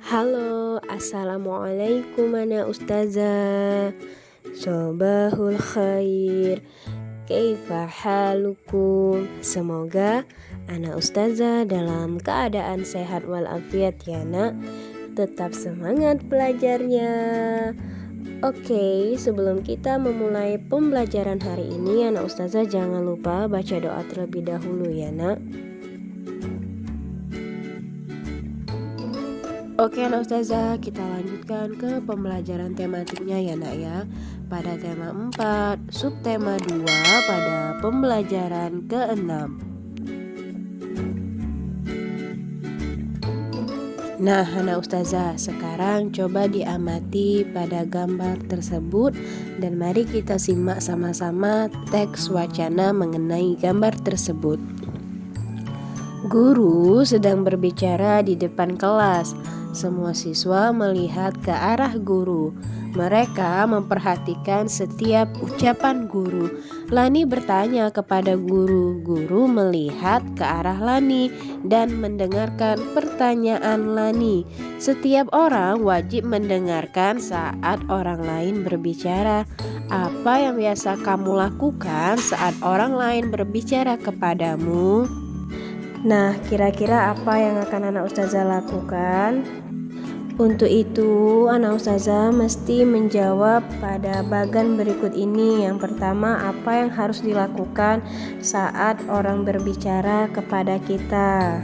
Halo, assalamualaikum ana ustazah. Sobahul khair. Kaifa halukum? Semoga ana ustazah dalam keadaan sehat walafiat ya nak. Tetap semangat belajarnya. Oke, sebelum kita memulai pembelajaran hari ini, anak ustazah jangan lupa baca doa terlebih dahulu ya nak. Oke anak ustazah, kita lanjutkan ke pembelajaran tematiknya ya nak ya. Pada tema 4, subtema 2 pada pembelajaran ke-6. Nah anak ustazah, sekarang coba diamati pada gambar tersebut dan mari kita simak sama-sama teks wacana mengenai gambar tersebut. Guru sedang berbicara di depan kelas. Semua siswa melihat ke arah guru. Mereka memperhatikan setiap ucapan guru. Lani bertanya kepada guru. Guru melihat ke arah Lani dan mendengarkan pertanyaan Lani. Setiap orang wajib mendengarkan saat orang lain berbicara. Apa yang biasa kamu lakukan saat orang lain berbicara kepadamu? Nah, kira-kira apa yang akan anak ustazah lakukan? Untuk itu, anak ustazah mesti menjawab pada bagan berikut ini. Yang pertama, apa yang harus dilakukan saat orang berbicara kepada kita?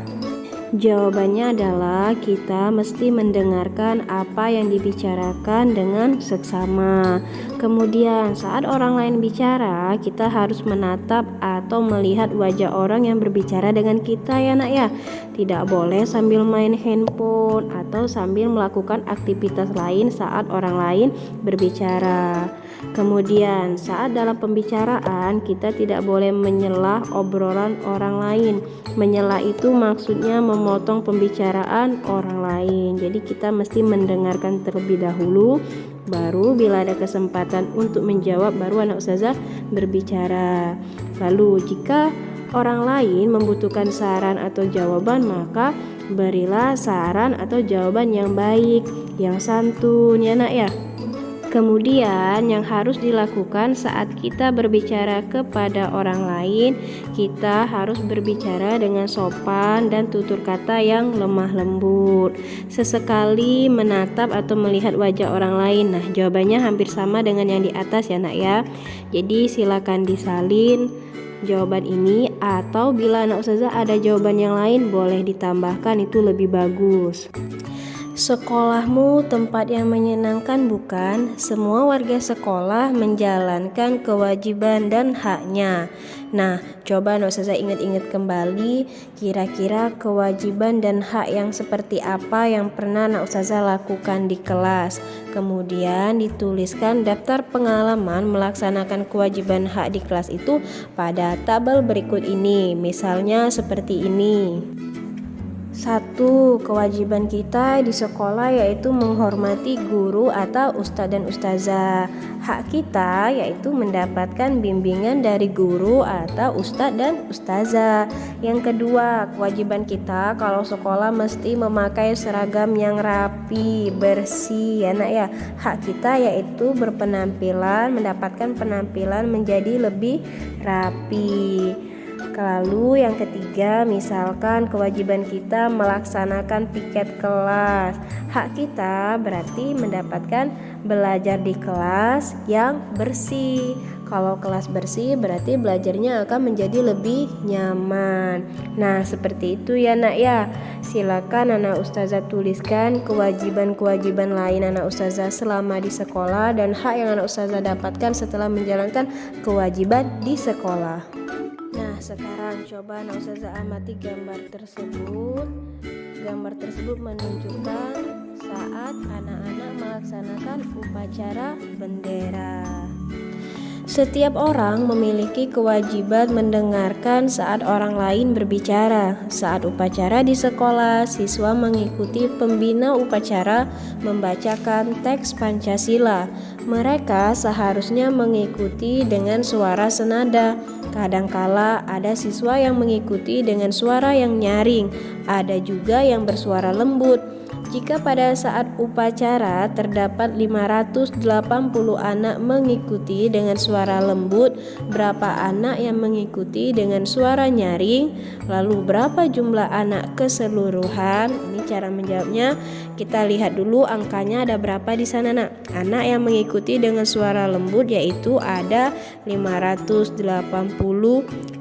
Jawabannya adalah kita mesti mendengarkan apa yang dibicarakan dengan seksama. Kemudian saat orang lain bicara, kita harus menatap atau melihat wajah orang yang berbicara dengan kita ya nak ya. Tidak boleh sambil main handphone atau sambil melakukan aktivitas lain saat orang lain berbicara. Kemudian saat dalam pembicaraan kita tidak boleh menyela obrolan orang lain. Menyela itu maksudnya memotong pembicaraan orang lain. Jadi kita mesti mendengarkan terlebih dahulu, baru bila ada kesempatan untuk menjawab baru anak ustazah berbicara. Lalu jika orang lain membutuhkan saran atau jawaban, maka berilah saran atau jawaban yang baik, yang santun ya nak ya. Kemudian yang harus dilakukan saat kita berbicara kepada orang lain, kita harus berbicara dengan sopan dan tutur kata yang lemah lembut. Sesekali menatap atau melihat wajah orang lain. Nah, jawabannya hampir sama dengan yang di atas ya nak ya. Jadi silakan disalin jawaban ini, atau bila anak ustazah ada jawaban yang lain boleh ditambahkan, itu lebih bagus. Sekolahmu tempat yang menyenangkan bukan? Semua warga sekolah menjalankan kewajiban dan haknya. Nah, coba anak ustazah ingat-ingat kembali kira-kira kewajiban dan hak yang seperti apa yang pernah anak ustazah lakukan di kelas. Kemudian dituliskan daftar pengalaman melaksanakan kewajiban hak di kelas itu pada tabel berikut ini. Misalnya seperti ini. 1. Kewajiban kita di sekolah yaitu menghormati guru atau ustadz dan ustazah. Hak kita yaitu mendapatkan bimbingan dari guru atau ustadz dan ustazah. Yang kedua, kewajiban kita kalau sekolah mesti memakai seragam yang rapi, bersih ya nak ya. Hak kita yaitu mendapatkan penampilan menjadi lebih rapi. Lalu yang ketiga, misalkan kewajiban kita melaksanakan piket kelas. Hak kita berarti mendapatkan belajar di kelas yang bersih. Kalau kelas bersih berarti belajarnya akan menjadi lebih nyaman. Nah, seperti itu ya nak ya. Silakan anak ustazah tuliskan kewajiban-kewajiban lain anak ustazah selama di sekolah dan hak yang anak ustazah dapatkan setelah menjalankan kewajiban di sekolah. Nah, sekarang coba anak ustazah amati gambar tersebut. Gambar tersebut menunjukkan saat anak-anak melaksanakan upacara bendera. Setiap orang memiliki kewajiban mendengarkan saat orang lain berbicara. Saat upacara di sekolah, siswa mengikuti pembina upacara membacakan teks Pancasila. Mereka seharusnya mengikuti dengan suara senada. Kadangkala ada siswa yang mengikuti dengan suara yang nyaring, ada juga yang bersuara lembut. Jika pada saat upacara terdapat 580 anak mengikuti dengan suara lembut, berapa anak yang mengikuti dengan suara nyaring? Lalu berapa jumlah anak keseluruhan? Ini cara menjawabnya. Kita lihat dulu angkanya ada berapa di sana, Nak. Anak yang mengikuti dengan suara lembut yaitu ada 580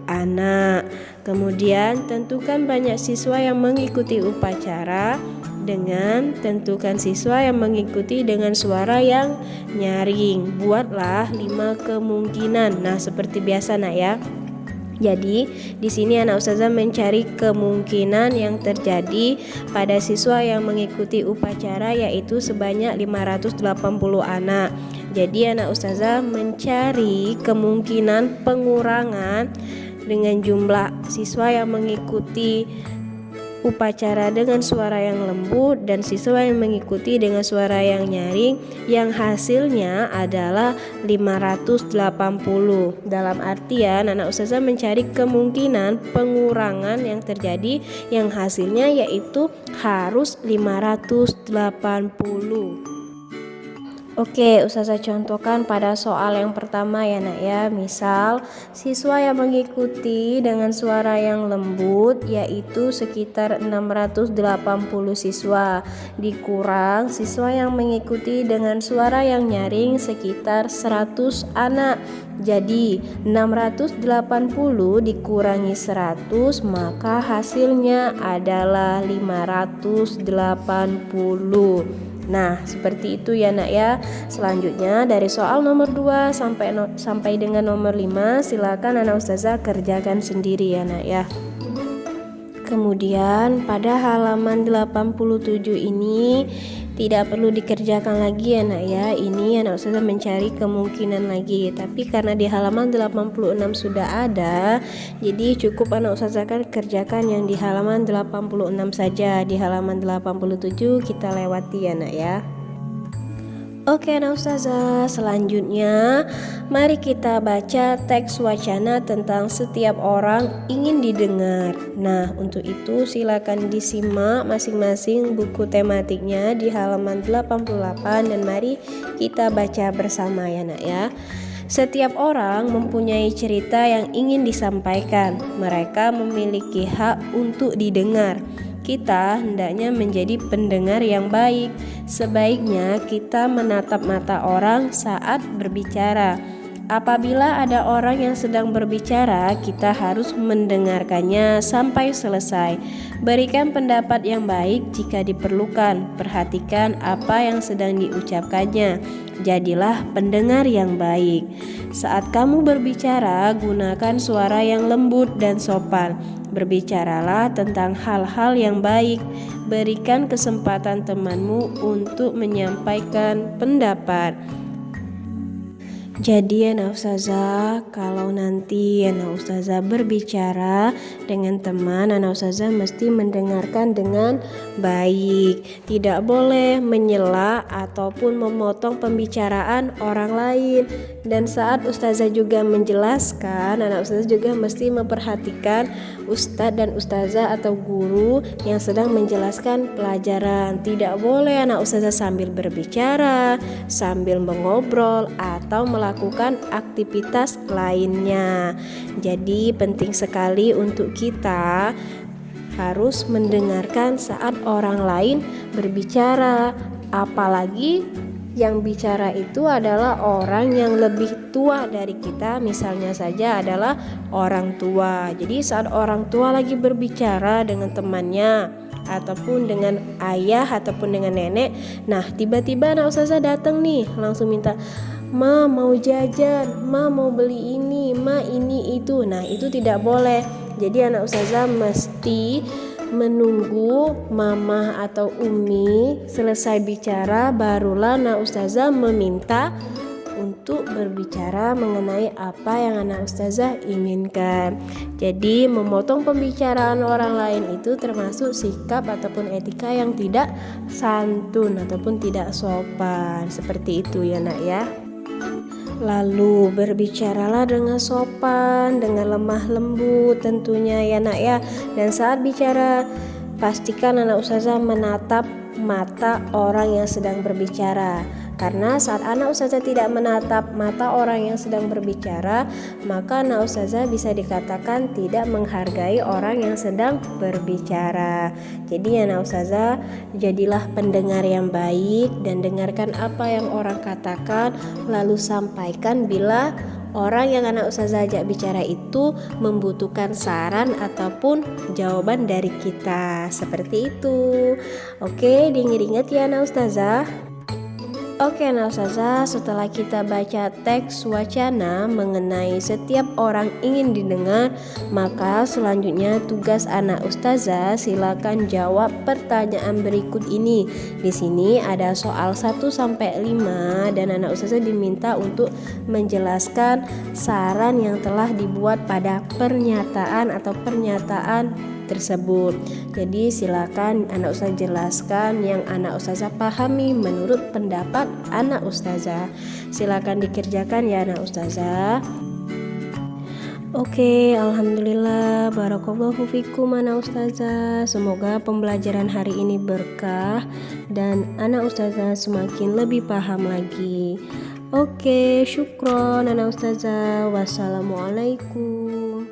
anak. Kemudian tentukan banyak siswa yang mengikuti upacara dengan tentukan siswa yang mengikuti dengan suara yang nyaring. Buatlah 5 kemungkinan. Nah, seperti biasa, Nak, ya. Jadi, di sini anak ustazah mencari kemungkinan yang terjadi pada siswa yang mengikuti upacara yaitu sebanyak 580 anak. Jadi, anak ustazah mencari kemungkinan pengurangan dengan jumlah siswa yang mengikuti upacara dengan suara yang lembut dan siswa yang mengikuti dengan suara yang nyaring, yang hasilnya adalah 580. Dalam artian anak ustazah mencari kemungkinan pengurangan yang terjadi yang hasilnya yaitu harus 580. Oke, ustazah contohkan pada soal yang pertama ya, Nak, ya. Misal siswa yang mengikuti dengan suara yang lembut yaitu sekitar 680 siswa, dikurang siswa yang mengikuti dengan suara yang nyaring sekitar 100 anak. Jadi 680 dikurangi 100 maka hasilnya adalah 580. Nah, seperti itu ya, Nak, ya. Selanjutnya dari soal nomor 2 sampai dengan nomor 5 silakan anak ustazah kerjakan sendiri ya, Nak, ya. Kemudian pada halaman 87 ini tidak perlu dikerjakan lagi ya, Nak, ya. Ini anak ustazah mencari kemungkinan lagi. Tapi karena di halaman 86 sudah ada, jadi cukup anak ustazah kan kerjakan yang di halaman 86 saja. Di halaman 87 kita lewati ya, Nak, ya. Oke, anak ustazah, selanjutnya mari kita baca teks wacana tentang setiap orang ingin didengar. Nah, untuk itu silakan disimak masing-masing buku tematiknya di halaman 88 dan mari kita baca bersama ya, Nak, ya. Setiap orang mempunyai cerita yang ingin disampaikan. Mereka memiliki hak untuk didengar. Kita hendaknya menjadi pendengar yang baik. Sebaiknya kita menatap mata orang saat berbicara. Apabila ada orang yang sedang berbicara, kita harus mendengarkannya sampai selesai. Berikan pendapat yang baik jika diperlukan. Perhatikan apa yang sedang diucapkannya. Jadilah pendengar yang baik. Saat kamu berbicara, gunakan suara yang lembut dan sopan. Berbicaralah tentang hal-hal yang baik. Berikan kesempatan temanmu untuk menyampaikan pendapat. Jadi anak ustazah, kalau nanti anak ustazah berbicara dengan teman, anak ustazah mesti mendengarkan dengan baik. Tidak boleh menyela ataupun memotong pembicaraan orang lain. Dan saat ustazah juga menjelaskan, anak ustazah juga mesti memperhatikan ustadz dan ustazah atau guru yang sedang menjelaskan pelajaran. Tidak boleh anak ustazah sambil berbicara, sambil mengobrol atau melakukan aktivitas lainnya. Jadi penting sekali untuk kita harus mendengarkan saat orang lain berbicara, apalagi yang bicara itu adalah orang yang lebih tua dari kita, misalnya saja adalah orang tua. Jadi saat orang tua lagi berbicara dengan temannya ataupun dengan ayah ataupun dengan nenek, nah tiba-tiba anak ustazah datang nih langsung minta, "Ma mau jajan, ma mau beli ini, ma ini itu." Nah itu tidak boleh. Jadi anak ustazah mesti menunggu mama atau umi selesai bicara, barulah anak ustazah meminta untuk berbicara mengenai apa yang anak ustazah inginkan. Jadi memotong pembicaraan orang lain itu termasuk sikap ataupun etika yang tidak santun ataupun tidak sopan. Seperti itu ya, Nak, ya. Lalu berbicaralah dengan sopan, dengan lemah lembut tentunya ya, Nak, ya. Dan saat bicara pastikan anak ustazah menatap mata orang yang sedang berbicara. Karena saat anak ustazah tidak menatap mata orang yang sedang berbicara, maka anak ustazah bisa dikatakan tidak menghargai orang yang sedang berbicara. Jadi anak ustazah, jadilah pendengar yang baik dan dengarkan apa yang orang katakan, lalu sampaikan bila orang yang anak ustazah ajak bicara itu membutuhkan saran ataupun jawaban dari kita. Seperti itu. Oke, diingat-ingat ya anak ustazah. Oke anak ustazah, setelah kita baca teks wacana mengenai setiap orang ingin didengar, maka selanjutnya tugas anak ustazah silakan jawab pertanyaan berikut ini. Di sini ada soal 1 sampai 5 dan anak ustazah diminta untuk menjelaskan saran yang telah dibuat pada pernyataan atau pernyataan tersebut. Jadi silakan anak ustazah jelaskan yang anak ustazah pahami menurut pendapat anak ustazah. Silakan dikerjakan ya anak ustazah. Oke, alhamdulillah, barakallahu fikum anak ustazah. Semoga pembelajaran hari ini berkah dan anak ustazah semakin lebih paham lagi. Oke, syukron anak ustazah. Wassalamualaikum.